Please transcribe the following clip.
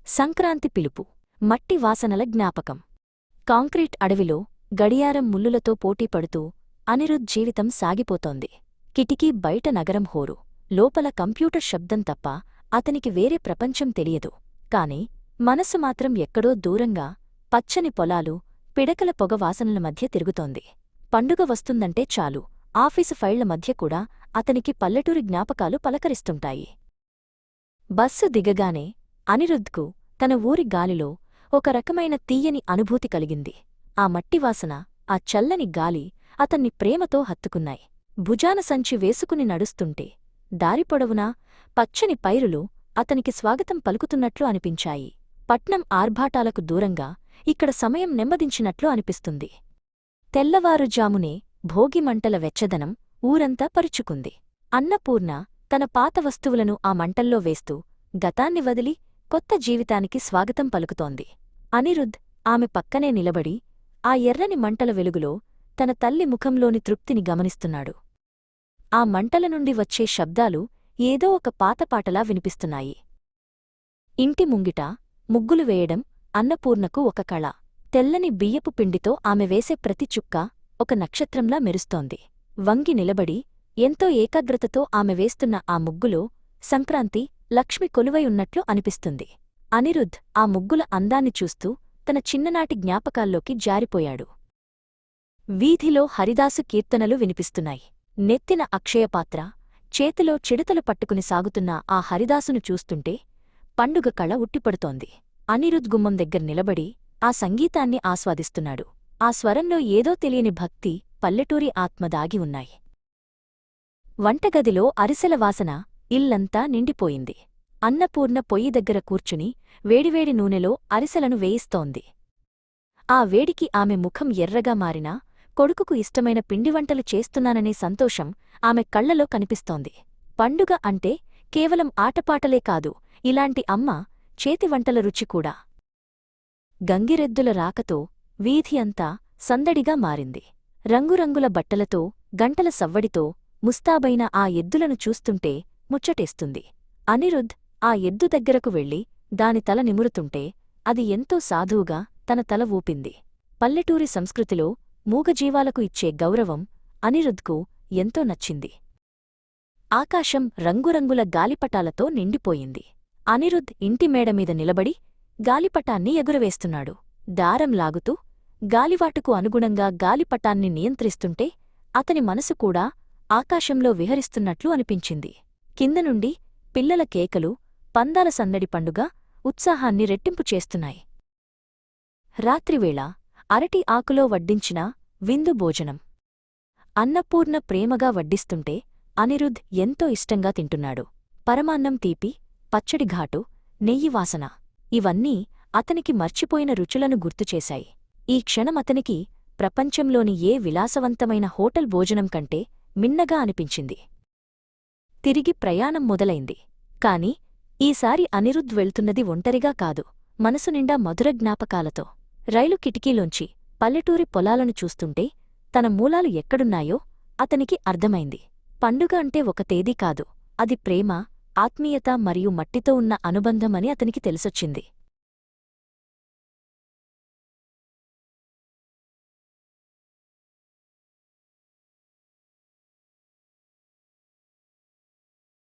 సంక్రాంతి పిలుపు. మట్టి వాసనల జ్ఞాపకం. కాంక్రీట్ అడవిలో గడియారం ముల్లులతో పోటీపడుతూ అనిరుద్ జీవితం సాగిపోతోంది. కిటికీ బయట నగరం హోరు, లోపల కంప్యూటర్ శబ్దం తప్ప అతనికి వేరే ప్రపంచం తెలియదు. కాని మనసు మాత్రం ఎక్కడో దూరంగా పచ్చని పొలాలు, పిడకల పొగ వాసనల మధ్య తిరుగుతోంది. పండుగ వస్తుందంటే చాలు ఆఫీసు ఫైళ్ల మధ్య కూడా అతనికి పల్లెటూరి జ్ఞాపకాలు పలకరిస్తుంటాయి. బస్సు దిగగానే అనిరుద్ధ్కు తన ఊరి గాలిలో ఒక రకమైన తీయని అనుభూతి కలిగింది. ఆ మట్టివాసన, ఆ చల్లని గాలి అతన్ని ప్రేమతో హత్తుకున్నాయి. భుజాన సంచి వేసుకుని నడుస్తుంటే దారిపొడవునా పచ్చని పైరులు అతనికి స్వాగతం పలుకుతున్నట్లు అనిపించాయి. పట్నం ఆర్భాటాలకు దూరంగా ఇక్కడ సమయం నెమ్మదించినట్లు అనిపిస్తుంది. తెల్లవారుజామునే భోగిమంటల వెచ్చదనం ఊరంతా పరుచుకుంది. అన్నపూర్ణ తన పాత వస్తువులను ఆ మంటల్లో వేస్తూ గతాన్ని వదిలి కొత్త జీవితానికి స్వాగతం పలుకుతోంది. అనిరుద్ ఆమె పక్కనే నిలబడి ఆ ఎర్రని మంటల వెలుగులో తన తల్లి ముఖంలోని తృప్తిని గమనిస్తున్నాడు. ఆ మంటల నుండి వచ్చే శబ్దాలు ఏదో ఒక పాతపాటలా వినిపిస్తున్నాయి. ఇంటి ముంగిట ముగ్గులు వేయడం అన్నపూర్ణకు ఒక కళ. తెల్లని బియ్యపు పిండితో ఆమె వేసే ప్రతి చుక్క ఒక నక్షత్రంలా మెరుస్తోంది. వంగి నిలబడి ఎంతో ఏకాగ్రతతో ఆమె వేస్తున్న ఆ ముగ్గులో సంక్రాంతి, లక్ష్మి కొలువై ఉన్నట్లు అనిపిస్తుంది. అనిరుద్ ఆ ముగ్గుల అందాన్ని చూస్తూ తన చిన్ననాటి జ్ఞాపకాల్లోకి జారిపోయాడు. వీధిలో హరిదాసు కీర్తనలు వినిపిస్తున్నాయి. నెత్తిన అక్షయపాత్ర, చేతిలో చిడతలు పట్టుకుని సాగుతున్న ఆ హరిదాసును చూస్తుంటే పండుగ కళ ఉట్టిపడుతోంది. అనిరుద్ గుమ్మం దగ్గర నిలబడి ఆ సంగీతాన్ని ఆస్వాదిస్తున్నాడు. ఆ స్వరంలో ఏదో తెలియని భక్తి, పల్లెటూరి ఆత్మ దాగి ఉన్నాయి. వంటగదిలో అరిసెల వాసన ఇల్లంతా నిండిపోయింది. అన్నపూర్ణ పొయ్యి దగ్గర కూర్చుని వేడివేడి నూనెలో అరిసెలను వేయిస్తోంది. ఆ వేడికి ఆమె ముఖం ఎర్రగా మారినా కొడుకుకు ఇష్టమైన పిండివంటలు చేస్తున్నాననే సంతోషం ఆమె కళ్లలో కనిపిస్తోంది. పండుగ అంటే కేవలం ఆటపాటలే కాదు, ఇలాంటి అమ్మ చేతివంటల రుచి కూడా. గంగిరెద్దుల రాకతో వీధి అంతా సందడిగా మారింది. రంగురంగుల బట్టలతో, గంటల సవ్వడితో ముస్తాబైన ఆ ఎద్దులను చూస్తుంటే ముచ్చటేస్తుంది. అనిరుద్ ఆ ఎద్దు దగ్గరకు వెళ్లి దాని తల నిమురుతుంటే అది ఎంతో సాధువుగా తన తల ఊపింది. పల్లెటూరి సంస్కృతిలో మూగజీవాలకు ఇచ్చే గౌరవం అనిరుద్కు ఎంతో నచ్చింది. ఆకాశం రంగురంగుల గాలిపటాలతో నిండిపోయింది. అనిరుద్ ఇంటి మేడమీద నిలబడి గాలిపటాన్ని ఎగురవేస్తున్నాడు. దారం లాగుతూ గాలివాటుకు అనుగుణంగా గాలిపటాన్ని నియంత్రిస్తుంటే అతని మనసు కూడా ఆకాశంలో విహరిస్తున్నట్లు అనిపించింది. కిందనుండి పిల్లల కేకలు, పందాల సందడి పండుగ ఉత్సాహాన్ని రెట్టింపు చేస్తున్నాయి. రాత్రివేళ అరటి ఆకులో వడ్డించిన విందు భోజనం. అన్నపూర్ణ ప్రేమగా వడ్డిస్తుంటే అనిరుద్ ఎంతో ఇష్టంగా తింటున్నాడు. పరమాన్నం తీపి, పచ్చడి ఘాటు, నెయ్యి వాసన ఇవన్నీ అతనికి మర్చిపోయిన రుచులను గుర్తుచేశాయి. ఈ క్షణమతనికి ప్రపంచంలోని ఏ విలాసవంతమైన హోటల్ భోజనం కంటే మిన్నగా అనిపించింది. తిరిగి ప్రయాణం మొదలైంది. కాని ఈసారి అనిరుద్ వెళ్తున్నది ఒంటరిగా కాదు, మనసునిండా మధుర జ్ఞాపకాలతో. రైలు కిటికీలోంచి పల్లెటూరి పొలాలను చూస్తుంటే తన మూలాలు ఎక్కడున్నాయో అతనికి అర్థమైంది. పండుగ అంటే ఒక తేదీ కాదు, అది ప్రేమ, ఆత్మీయత మరియు మట్టితో ఉన్న అనుబంధమని అతనికి తెలిసొచ్చింది.